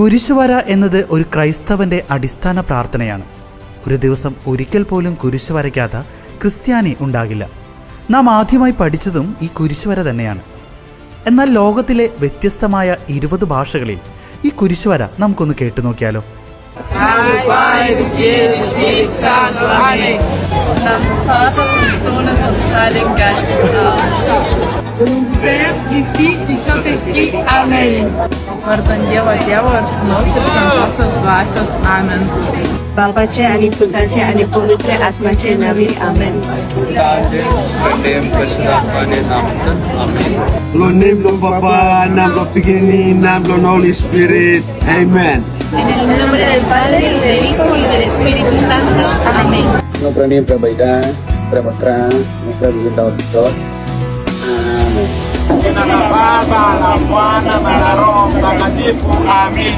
കുരിശുവര എന്നത് ഒരു ക്രൈസ്തവന്റെ അടിസ്ഥാന പ്രാർത്ഥനയാണ്. ഒരു ദിവസം ഒരിക്കൽ പോലും കുരിശു വരയ്ക്കാത്ത ക്രിസ്ത്യാനി ഉണ്ടാകില്ല. നാം ആദ്യമായി പഠിച്ചതും ഈ കുരിശുവര തന്നെയാണ്. എന്നാൽ ലോകത്തിലെ വ്യത്യസ്തമായ 20 ഭാഷകളിൽ ഈ കുരിശുവര നമുക്കൊന്ന് കേട്ടു നോക്കിയാലോ? Vardan Dievo Tėvo ir Sūnaus ir Šventosios Dvasios. Amen. Bapa ce ani putace ani polutre atmace navi. Amen. Lo name lo Bapa, nam lo Pigini, nam lo Holy Spirit. Amen. En el nombre del Padre, y del Hijo, y del Espíritu Santo. Amén. No pranim prabaida, prabatra, prabaida otot. Amen. Jina la Baba, la Mwana na la Roho Mtakatifu. Amen.